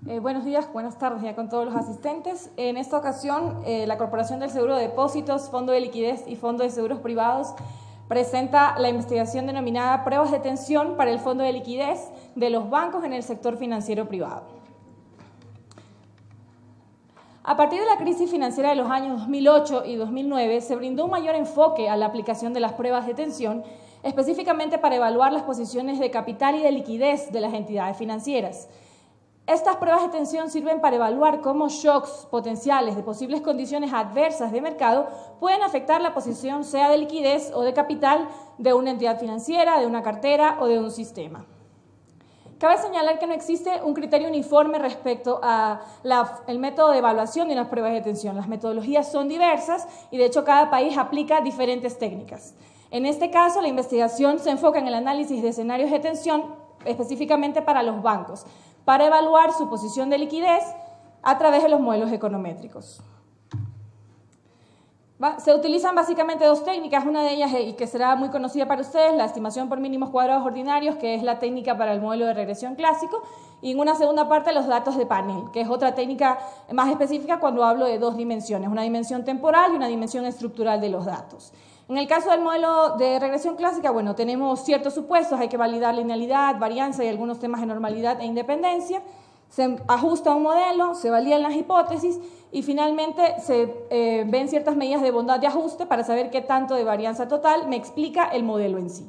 Buenos días, buenas tardes ya con todos los asistentes. En esta ocasión, la Corporación del Seguro de Depósitos, Fondo de Liquidez y Fondo de Seguros Privados presenta la investigación denominada Pruebas de tensión para el Fondo de Liquidez de los bancos en el sector financiero privado. A partir de la crisis financiera de los años 2008 y 2009, se brindó un mayor enfoque a la aplicación de las pruebas de tensión, específicamente para evaluar las posiciones de capital y de liquidez de las entidades financieras. Estas pruebas de tensión sirven para evaluar cómo shocks potenciales de posibles condiciones adversas de mercado pueden afectar la posición sea de liquidez o de capital de una entidad financiera, de una cartera o de un sistema. Cabe señalar que no existe un criterio uniforme respecto al método de evaluación de las pruebas de tensión. Las metodologías son diversas y de hecho cada país aplica diferentes técnicas. En este caso, la investigación se enfoca en el análisis de escenarios de tensión específicamente para los bancos, para evaluar su posición de liquidez a través de los modelos econométricos. Se utilizan básicamente dos técnicas, una de ellas, y que será muy conocida para ustedes, la estimación por mínimos cuadrados ordinarios, que es la técnica para el modelo de regresión clásico, y en una segunda parte los datos de panel, que es otra técnica más específica cuando hablo de dos dimensiones, una dimensión temporal y una dimensión estructural de los datos. En el caso del modelo de regresión clásica, bueno, tenemos ciertos supuestos, hay que validar linealidad, varianza y algunos temas de normalidad e independencia. Se ajusta un modelo, se validan las hipótesis y finalmente se ven ciertas medidas de bondad de ajuste para saber qué tanto de varianza total me explica el modelo en sí.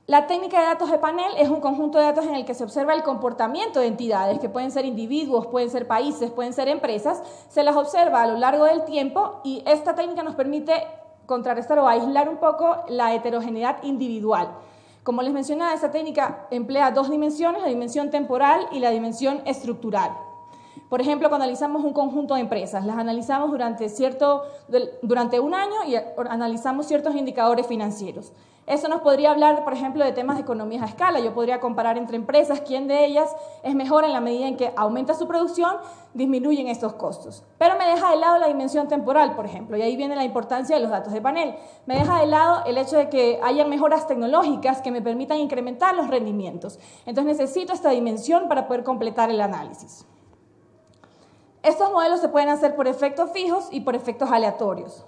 La técnica de datos de panel es un conjunto de datos en el que se observa el comportamiento de entidades, que pueden ser individuos, pueden ser países, pueden ser empresas, se las observa a lo largo del tiempo y esta técnica nos permite contrarrestar o aislar un poco la heterogeneidad individual. Como les mencionaba, esta técnica emplea dos dimensiones, la dimensión temporal y la dimensión estructural. Por ejemplo, cuando analizamos un conjunto de empresas, las analizamos durante un año y analizamos ciertos indicadores financieros. Eso nos podría hablar, por ejemplo, de temas de economías a escala. Yo podría comparar entre empresas quién de ellas es mejor en la medida en que aumenta su producción, disminuyen estos costos. Pero me deja de lado la dimensión temporal, por ejemplo, y ahí viene la importancia de los datos de panel. Me deja de lado el hecho de que haya mejoras tecnológicas que me permitan incrementar los rendimientos. Entonces necesito esta dimensión para poder completar el análisis. Estos modelos se pueden hacer por efectos fijos y por efectos aleatorios.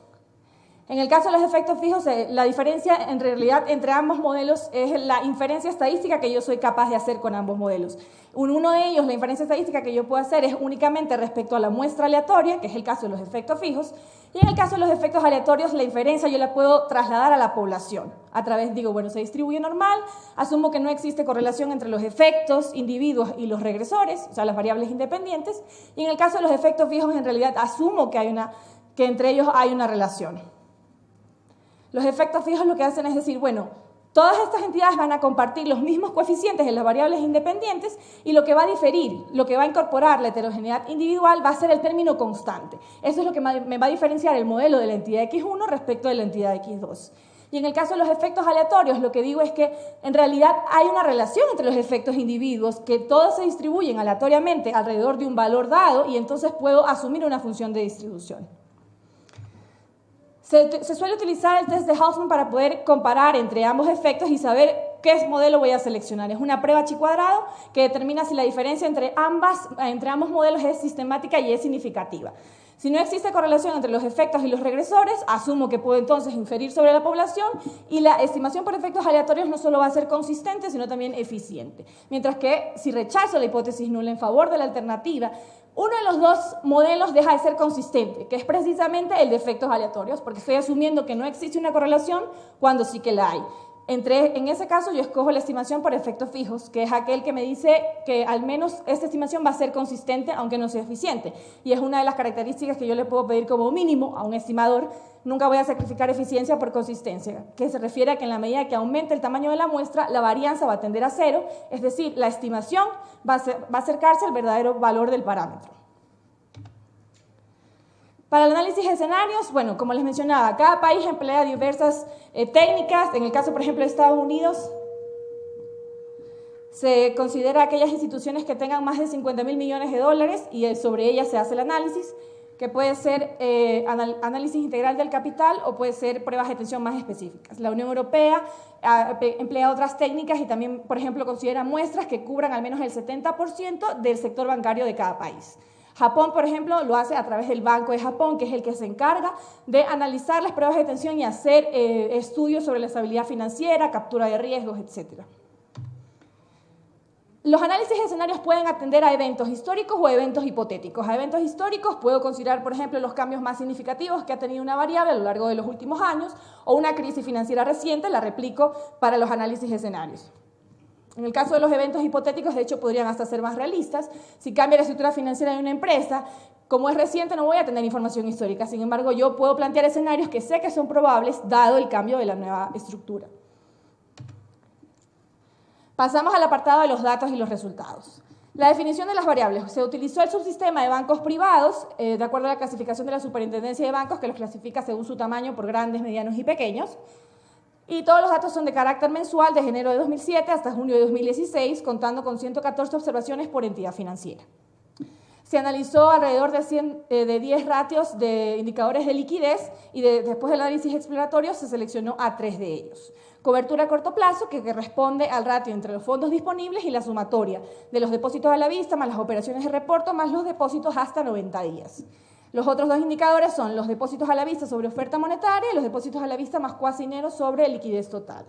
En el caso de los efectos fijos, la diferencia en realidad entre ambos modelos es la inferencia estadística que yo soy capaz de hacer con ambos modelos. Uno de ellos, la inferencia estadística que yo puedo hacer es únicamente respecto a la muestra aleatoria, que es el caso de los efectos fijos, y en el caso de los efectos aleatorios, la inferencia yo la puedo trasladar a la población. A través, digo, bueno, se distribuye normal, asumo que no existe correlación entre los efectos, individuos y los regresores, o sea, las variables independientes, y en el caso de los efectos fijos, en realidad asumo que entre ellos hay una relación. Los efectos fijos lo que hacen es decir, bueno, todas estas entidades van a compartir los mismos coeficientes en las variables independientes y lo que va a diferir, lo que va a incorporar la heterogeneidad individual va a ser el término constante. Eso es lo que me va a diferenciar el modelo de la entidad X1 respecto de la entidad X2. Y en el caso de los efectos aleatorios, lo que digo es que en realidad hay una relación entre los efectos individuos, que todos se distribuyen aleatoriamente alrededor de un valor dado y entonces puedo asumir una función de distribución. Se suele utilizar el test de Hausman para poder comparar entre ambos efectos y saber qué modelo voy a seleccionar. Es una prueba chi cuadrado que determina si la diferencia entre ambos modelos es sistemática y es significativa. Si no existe correlación entre los efectos y los regresores, asumo que puedo entonces inferir sobre la población y la estimación por efectos aleatorios no solo va a ser consistente, sino también eficiente. Mientras que si rechazo la hipótesis nula en favor de la alternativa, uno de los dos modelos deja de ser consistente, que es precisamente el de efectos aleatorios, porque estoy asumiendo que no existe una correlación cuando sí que la hay. En ese caso yo escojo la estimación por efectos fijos, que es aquel que me dice que al menos esta estimación va a ser consistente aunque no sea eficiente. Y es una de las características que yo le puedo pedir como mínimo a un estimador. Nunca voy a sacrificar eficiencia por consistencia, que se refiere a que en la medida que aumente el tamaño de la muestra, la varianza va a tender a cero, es decir, la estimación va a acercarse al verdadero valor del parámetro. Para el análisis de escenarios, bueno, como les mencionaba, cada país emplea diversas técnicas. En el caso, por ejemplo, de Estados Unidos, se considera aquellas instituciones que tengan más de 50.000 millones de dólares y sobre ellas se hace el análisis, que puede ser análisis integral del capital o puede ser pruebas de tensión más específicas. La Unión Europea emplea otras técnicas y también, por ejemplo, considera muestras que cubran al menos el 70% del sector bancario de cada país. Japón, por ejemplo, lo hace a través del Banco de Japón, que es el que se encarga de analizar las pruebas de tensión y hacer estudios sobre la estabilidad financiera, captura de riesgos, etc. Los análisis de escenarios pueden atender a eventos históricos o eventos hipotéticos. A eventos históricos puedo considerar, por ejemplo, los cambios más significativos que ha tenido una variable a lo largo de los últimos años o una crisis financiera reciente, la replico para los análisis de escenarios. En el caso de los eventos hipotéticos, de hecho, podrían hasta ser más realistas. Si cambia la estructura financiera de una empresa, como es reciente, no voy a tener información histórica. Sin embargo, yo puedo plantear escenarios que sé que son probables, dado el cambio de la nueva estructura. Pasamos al apartado de los datos y los resultados. La definición de las variables. Se utilizó el subsistema de bancos privados, de acuerdo a la clasificación de la Superintendencia de Bancos, que los clasifica según su tamaño por grandes, medianos y pequeños. Y todos los datos son de carácter mensual, desde enero de 2007 hasta junio de 2016, contando con 114 observaciones por entidad financiera. Se analizó alrededor de 10 ratios de indicadores de liquidez y después del análisis exploratorio se seleccionó a 3 de ellos. Cobertura a corto plazo, que responde al ratio entre los fondos disponibles y la sumatoria de los depósitos a la vista, más las operaciones de reporto, más los depósitos hasta 90 días. Los otros dos indicadores son los depósitos a la vista sobre oferta monetaria y los depósitos a la vista más cuasi dinero sobre liquidez total.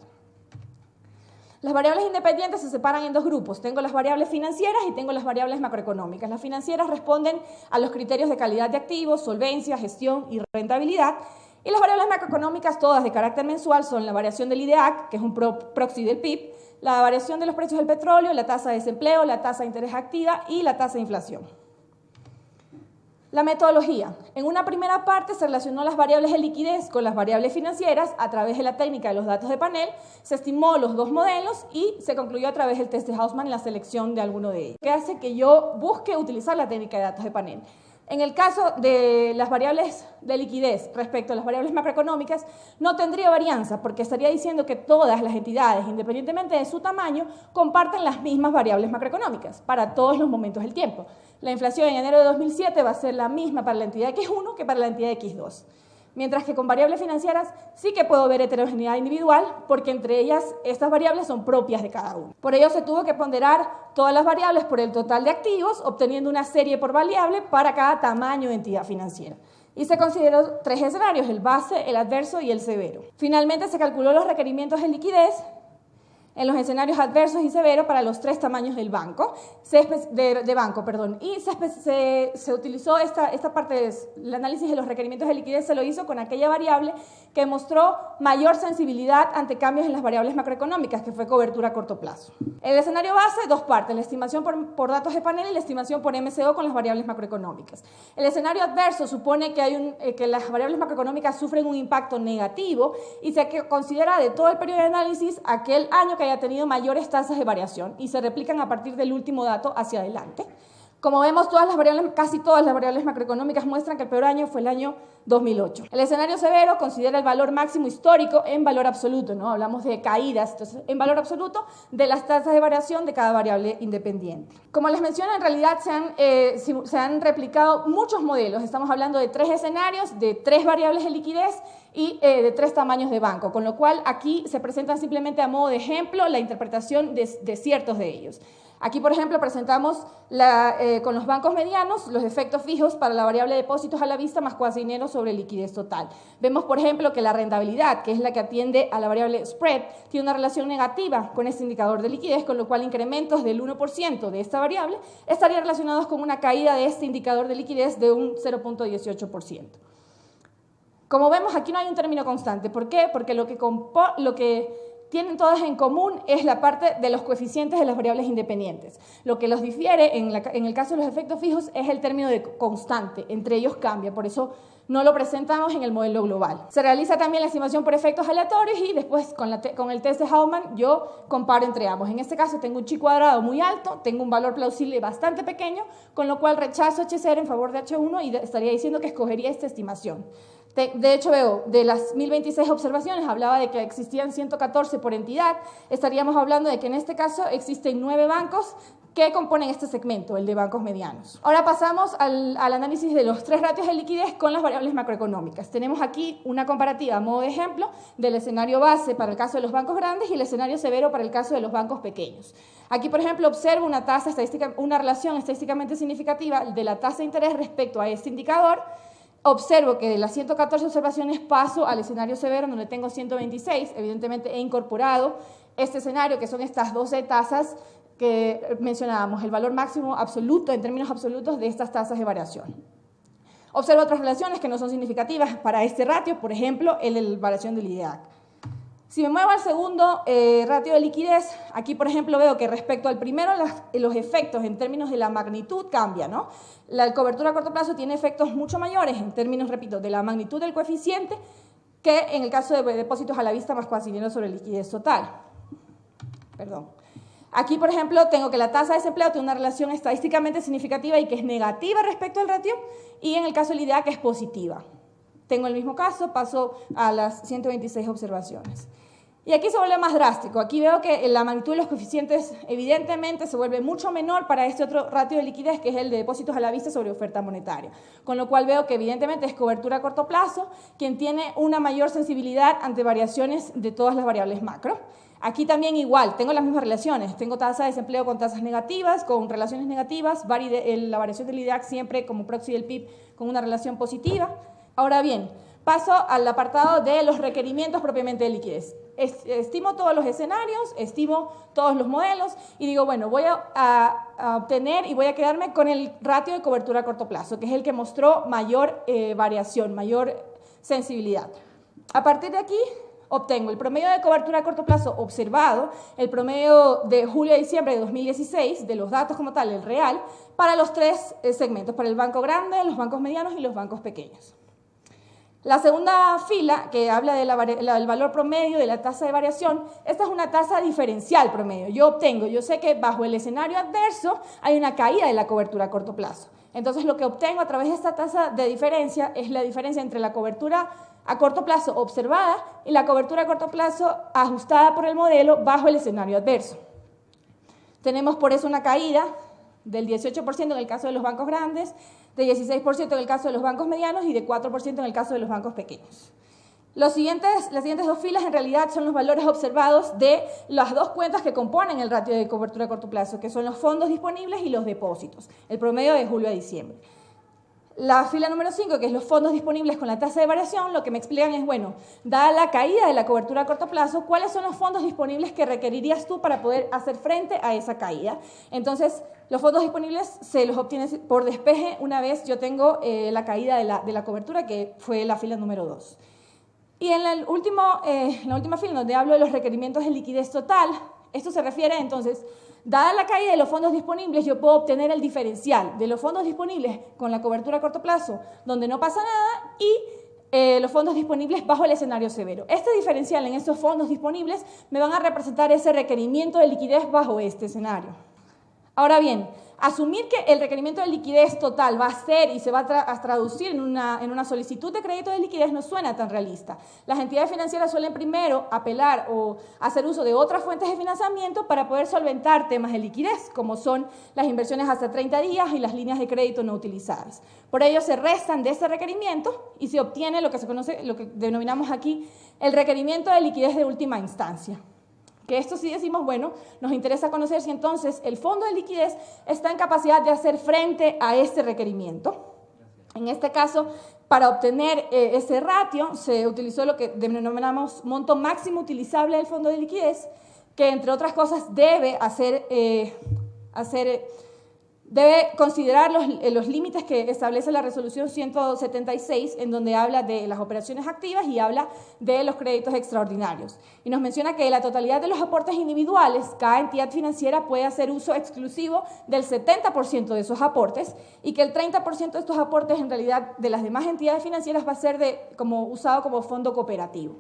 Las variables independientes se separan en dos grupos. Tengo las variables financieras y tengo las variables macroeconómicas. Las financieras responden a los criterios de calidad de activos, solvencia, gestión y rentabilidad. Y las variables macroeconómicas, todas de carácter mensual, son la variación del IDEAC, que es un proxy del PIB, la variación de los precios del petróleo, la tasa de desempleo, la tasa de interés activa y la tasa de inflación. La metodología. En una primera parte se relacionó las variables de liquidez con las variables financieras a través de la técnica de los datos de panel, se estimó los dos modelos y se concluyó a través del test de Hausman la selección de alguno de ellos, que hace que yo busque utilizar la técnica de datos de panel. En el caso de las variables de liquidez respecto a las variables macroeconómicas, no tendría varianza porque estaría diciendo que todas las entidades, independientemente de su tamaño, comparten las mismas variables macroeconómicas para todos los momentos del tiempo. La inflación en enero de 2007 va a ser la misma para la entidad X1 que para la entidad X2. Mientras que con variables financieras sí que puedo ver heterogeneidad individual porque entre ellas estas variables son propias de cada uno. Por ello se tuvo que ponderar todas las variables por el total de activos, obteniendo una serie por variable para cada tamaño de entidad financiera. Y se consideró 3 escenarios, el base, el adverso y el severo. Finalmente se calculó los requerimientos de liquidez en los escenarios adversos y severos para los 3 tamaños del banco, y se utilizó esta parte del análisis de los requerimientos de liquidez, se lo hizo con aquella variable que mostró mayor sensibilidad ante cambios en las variables macroeconómicas, que fue cobertura a corto plazo. El escenario base, 2 partes, la estimación por datos de panel y la estimación por MCO con las variables macroeconómicas. El escenario adverso supone que las variables macroeconómicas sufren un impacto negativo y se considera de todo el periodo de análisis aquel año que haya tenido mayores tasas de variación y se replican a partir del último dato hacia adelante. Como vemos, casi todas las variables macroeconómicas muestran que el peor año fue el año 2008. El escenario severo considera el valor máximo histórico en valor absoluto, ¿no? Hablamos de caídas, entonces en valor absoluto de las tasas de variación de cada variable independiente. Como les menciono, en realidad se han replicado muchos modelos. Estamos hablando de 3 escenarios, de 3 variables de liquidez y de 3 tamaños de banco, con lo cual aquí se presentan simplemente a modo de ejemplo la interpretación de ciertos de ellos. Aquí, por ejemplo, presentamos con los bancos medianos los efectos fijos para la variable depósitos a la vista más cuasi dinero sobre liquidez total. Vemos, por ejemplo, que la rentabilidad, que es la que atiende a la variable spread, tiene una relación negativa con este indicador de liquidez, con lo cual incrementos del 1% de esta variable estarían relacionados con una caída de este indicador de liquidez de un 0.18%. Como vemos, aquí no hay un término constante. ¿Por qué? Porque lo que tienen todas en común es la parte de los coeficientes de las variables independientes. Lo que los difiere en el caso de los efectos fijos es el término de constante, entre ellos cambia, por eso no lo presentamos en el modelo global. Se realiza también la estimación por efectos aleatorios y después con el test de Hausman yo comparo entre ambos. En este caso tengo un chi cuadrado muy alto, tengo un valor plausible bastante pequeño, con lo cual rechazo H0 en favor de H1 y estaría diciendo que escogería esta estimación. De hecho, veo, de las 1026 observaciones, hablaba de que existían 114 por entidad, estaríamos hablando de que en este caso existen 9 bancos que componen este segmento, el de bancos medianos. Ahora pasamos al análisis de los 3 ratios de liquidez con las variables macroeconómicas. Tenemos aquí una comparativa a modo de ejemplo del escenario base para el caso de los bancos grandes y el escenario severo para el caso de los bancos pequeños. Aquí, por ejemplo, observo una relación estadísticamente significativa de la tasa de interés respecto a este indicador. Observo que de las 114 observaciones paso al escenario severo, donde tengo 126. Evidentemente he incorporado este escenario, que son estas 12 tasas que mencionábamos, el valor máximo absoluto, en términos absolutos, de estas tasas de variación. Observo otras relaciones que no son significativas para este ratio, por ejemplo, el de la variación del IDEAC. Si me muevo al segundo ratio de liquidez, aquí, por ejemplo, veo que respecto al primero, los efectos en términos de la magnitud cambian, ¿no? La cobertura a corto plazo tiene efectos mucho mayores en términos, repito, de la magnitud del coeficiente que en el caso de depósitos a la vista más coincidentes sobre liquidez total. Perdón. Aquí, por ejemplo, tengo que la tasa de desempleo tiene una relación estadísticamente significativa y que es negativa respecto al ratio, y en el caso del IDEAC es positiva. Tengo el mismo caso, paso a las 126 observaciones. Y aquí se vuelve más drástico. Aquí veo que la magnitud de los coeficientes evidentemente se vuelve mucho menor para este otro ratio de liquidez, que es el de depósitos a la vista sobre oferta monetaria. Con lo cual veo que evidentemente es cobertura a corto plazo quien tiene una mayor sensibilidad ante variaciones de todas las variables macro. Aquí también igual, tengo las mismas relaciones. Tengo tasa de desempleo con tasas negativas, con relaciones negativas, la variación del IDEAC siempre como proxy del PIB con una relación positiva. Ahora bien, paso al apartado de los requerimientos propiamente de liquidez. Estimo todos los escenarios, estimo todos los modelos y digo, bueno, voy a obtener y voy a quedarme con el ratio de cobertura a corto plazo, que es el que mostró mayor variación, mayor sensibilidad. A partir de aquí obtengo el promedio de cobertura a corto plazo observado, el promedio de julio a diciembre de 2016, de los datos como tal, el real, para los 3 segmentos, para el banco grande, los bancos medianos y los bancos pequeños. La segunda fila, que habla del valor promedio de la tasa de variación, esta es una tasa diferencial promedio. Yo sé que bajo el escenario adverso hay una caída de la cobertura a corto plazo. Entonces, lo que obtengo a través de esta tasa de diferencia es la diferencia entre la cobertura a corto plazo observada y la cobertura a corto plazo ajustada por el modelo bajo el escenario adverso. Tenemos por eso una caída del 18% en el caso de los bancos grandes, de 16% en el caso de los bancos medianos y de 4% en el caso de los bancos pequeños. Las siguientes 2 filas en realidad son los valores observados de las 2 cuentas que componen el ratio de cobertura a corto plazo, que son los fondos disponibles y los depósitos, el promedio de julio a diciembre. La fila número 5, que es los fondos disponibles con la tasa de variación, lo que me explican es, bueno, dada la caída de la cobertura a corto plazo, ¿cuáles son los fondos disponibles que requerirías tú para poder hacer frente a esa caída? Entonces, los fondos disponibles se los obtienes por despeje una vez yo tengo la caída de la cobertura, que fue la fila número 2. Y en la última fila, donde hablo de los requerimientos de liquidez total, esto se refiere entonces, dada la caída de los fondos disponibles, yo puedo obtener el diferencial de los fondos disponibles con la cobertura a corto plazo, donde no pasa nada, y los fondos disponibles bajo el escenario severo. Este diferencial en estos fondos disponibles me van a representar ese requerimiento de liquidez bajo este escenario. Ahora bien, asumir que el requerimiento de liquidez total va a ser y se va a traducir en una solicitud de crédito de liquidez no suena tan realista. Las entidades financieras suelen primero apelar o hacer uso de otras fuentes de financiamiento para poder solventar temas de liquidez, como son las inversiones hasta 30 días y las líneas de crédito no utilizadas. Por ello se restan de ese requerimiento y se obtiene lo que denominamos aquí el requerimiento de liquidez de última instancia. Que esto sí decimos, bueno, nos interesa conocer si entonces el fondo de liquidez está en capacidad de hacer frente a este requerimiento. En este caso, para obtener ese ratio, se utilizó lo que denominamos monto máximo utilizable del fondo de liquidez, que entre otras cosas debe considerar los límites que establece la resolución 176, en donde habla de las operaciones activas y habla de los créditos extraordinarios. Y nos menciona que la totalidad de los aportes individuales, cada entidad financiera puede hacer uso exclusivo del 70% de esos aportes y que el 30% de estos aportes en realidad de las demás entidades financieras va a ser usado como fondo cooperativo.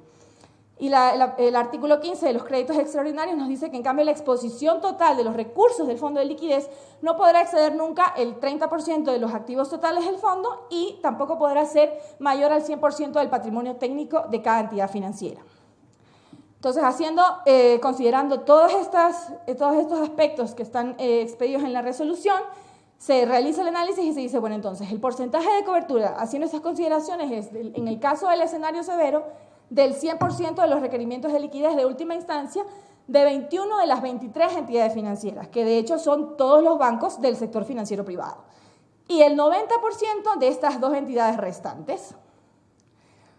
Y el artículo 15 de los créditos extraordinarios nos dice que en cambio la exposición total de los recursos del fondo de liquidez no podrá exceder nunca el 30% de los activos totales del fondo y tampoco podrá ser mayor al 100% del patrimonio técnico de cada entidad financiera. Entonces, considerando todos estos aspectos que están expedidos en la resolución, se realiza el análisis y se dice, bueno, entonces, el porcentaje de cobertura, haciendo estas consideraciones, es, en el caso del escenario severo, del 100% de los requerimientos de liquidez de última instancia, de 21 de las 23 entidades financieras, que de hecho son todos los bancos del sector financiero privado, y el 90% de estas dos entidades restantes.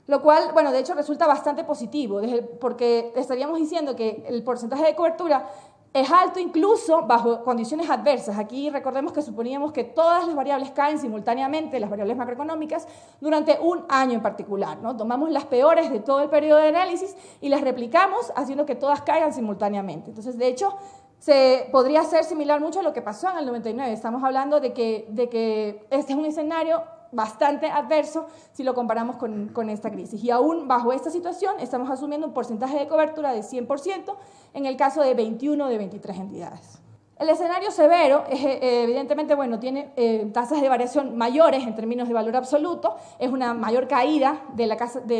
Lo cual, bueno, de hecho resulta bastante positivo, porque estaríamos diciendo que el porcentaje de cobertura es alto incluso bajo condiciones adversas. Aquí recordemos que suponíamos que todas las variables caen simultáneamente, las variables macroeconómicas, durante un año en particular, ¿no? Tomamos las peores de todo el periodo de análisis y las replicamos haciendo que todas caigan simultáneamente. Entonces, de hecho, se podría ser similar mucho a lo que pasó en el 99. Estamos hablando de que este es un escenario bastante adverso si lo comparamos con esta crisis. Y aún bajo esta situación estamos asumiendo un porcentaje de cobertura de 100% en el caso de 21 de 23 entidades. El escenario severo, evidentemente, bueno, tiene tasas de variación mayores en términos de valor absoluto, es una mayor caída de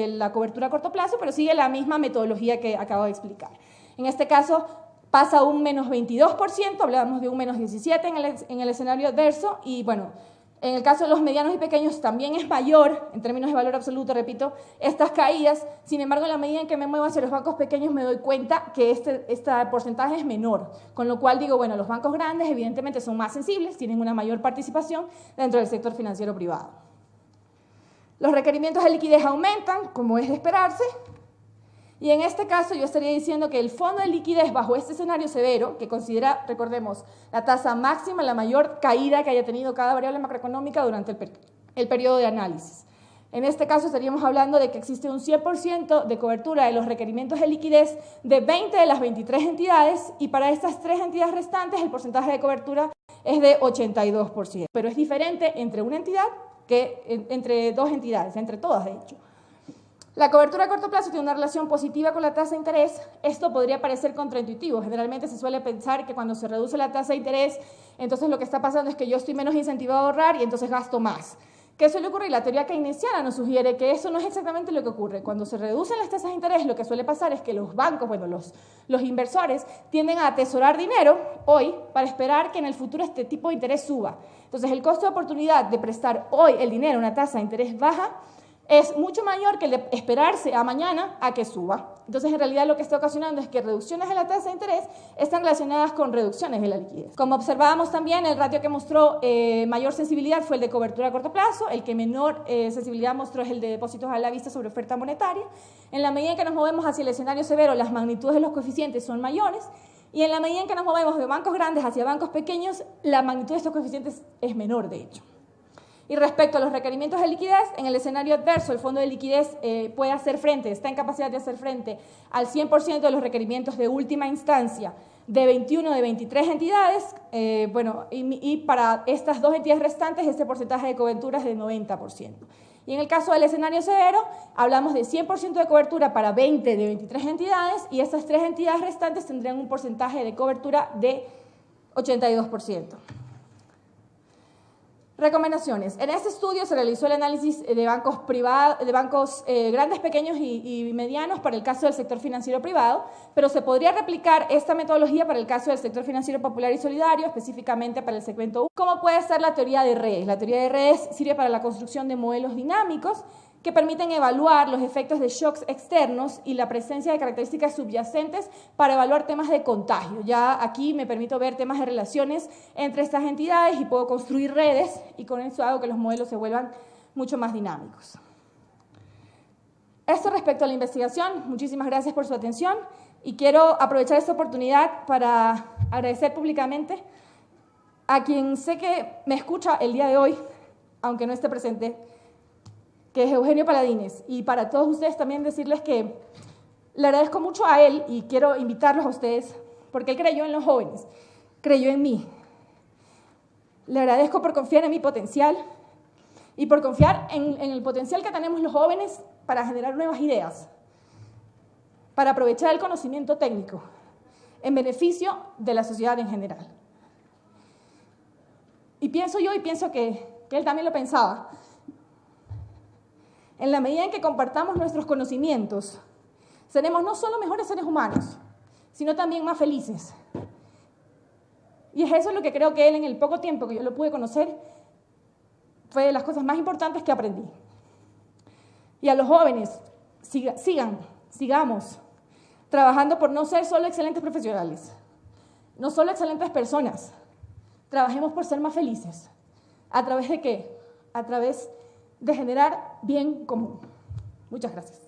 la cobertura a corto plazo, pero sigue la misma metodología que acabo de explicar. En este caso, pasa un menos 22%, hablamos de un menos 17% en el escenario adverso, y bueno, en el caso de los medianos y pequeños también es mayor, en términos de valor absoluto, repito, estas caídas. Sin embargo, en la medida en que me muevo hacia los bancos pequeños me doy cuenta que este porcentaje es menor. Con lo cual digo, bueno, los bancos grandes evidentemente son más sensibles, tienen una mayor participación dentro del sector financiero privado. Los requerimientos de liquidez aumentan, como es de esperarse. Y en este caso yo estaría diciendo que el fondo de liquidez bajo este escenario severo, que considera, recordemos, la tasa máxima, la mayor caída que haya tenido cada variable macroeconómica durante el periodo de análisis. En este caso estaríamos hablando de que existe un 100% de cobertura de los requerimientos de liquidez de 20 de las 23 entidades, y para estas 3 entidades restantes el porcentaje de cobertura es de 82%. Pero es diferente entre una entidad que entre dos entidades, entre todas de hecho. La cobertura a corto plazo tiene una relación positiva con la tasa de interés. Esto podría parecer contraintuitivo. Generalmente se suele pensar que cuando se reduce la tasa de interés, entonces lo que está pasando es que yo estoy menos incentivado a ahorrar y entonces gasto más. ¿Qué suele ocurrir? La teoría keynesiana nos sugiere que eso no es exactamente lo que ocurre. Cuando se reducen las tasas de interés, lo que suele pasar es que los bancos, bueno, los inversores, tienden a atesorar dinero hoy para esperar que en el futuro este tipo de interés suba. Entonces, el costo de oportunidad de prestar hoy el dinero a una tasa de interés baja es mucho mayor que el de esperarse a mañana a que suba. Entonces, en realidad, lo que está ocasionando es que reducciones de la tasa de interés están relacionadas con reducciones de la liquidez. Como observábamos también, el ratio que mostró mayor sensibilidad fue el de cobertura a corto plazo, el que menor sensibilidad mostró es el de depósitos a la vista sobre oferta monetaria. En la medida en que nos movemos hacia el escenario severo, las magnitudes de los coeficientes son mayores, y en la medida en que nos movemos de bancos grandes hacia bancos pequeños, la magnitud de estos coeficientes es menor, de hecho. Y respecto a los requerimientos de liquidez, en el escenario adverso, el fondo de liquidez puede hacer frente, está en capacidad de hacer frente al 100% de los requerimientos de última instancia de 21 de 23 entidades, y para estas dos entidades restantes, este porcentaje de cobertura es de 90%. Y en el caso del escenario severo, hablamos de 100% de cobertura para 20 de 23 entidades, y estas 3 entidades restantes tendrían un porcentaje de cobertura de 82%. Recomendaciones. En este estudio se realizó el análisis de bancos privados, de bancos grandes, pequeños y medianos para el caso del sector financiero privado, pero se podría replicar esta metodología para el caso del sector financiero popular y solidario, específicamente para el segmento 1. ¿Cómo puede ser la teoría de redes? La teoría de redes sirve para la construcción de modelos dinámicos que permiten evaluar los efectos de shocks externos y la presencia de características subyacentes para evaluar temas de contagio. Ya aquí me permito ver temas de relaciones entre estas entidades y puedo construir redes, y con eso hago que los modelos se vuelvan mucho más dinámicos. Esto respecto a la investigación. Muchísimas gracias por su atención, y quiero aprovechar esta oportunidad para agradecer públicamente a quien sé que me escucha el día de hoy, aunque no esté presente, que es Eugenio Paladines, y para todos ustedes también decirles que le agradezco mucho a él y quiero invitarlos a ustedes porque él creyó en los jóvenes, creyó en mí. Le agradezco por confiar en mi potencial y por confiar en el potencial que tenemos los jóvenes para generar nuevas ideas, para aprovechar el conocimiento técnico en beneficio de la sociedad en general. Y pienso yo, y pienso que él también lo pensaba, en la medida en que compartamos nuestros conocimientos, seremos no solo mejores seres humanos, sino también más felices. Y es eso lo que creo que él, en el poco tiempo que yo lo pude conocer, fue de las cosas más importantes que aprendí. Y a los jóvenes, sigamos trabajando por no ser solo excelentes profesionales, no solo excelentes personas. Trabajemos por ser más felices. ¿A través de qué? A través de generar bien común. Muchas gracias.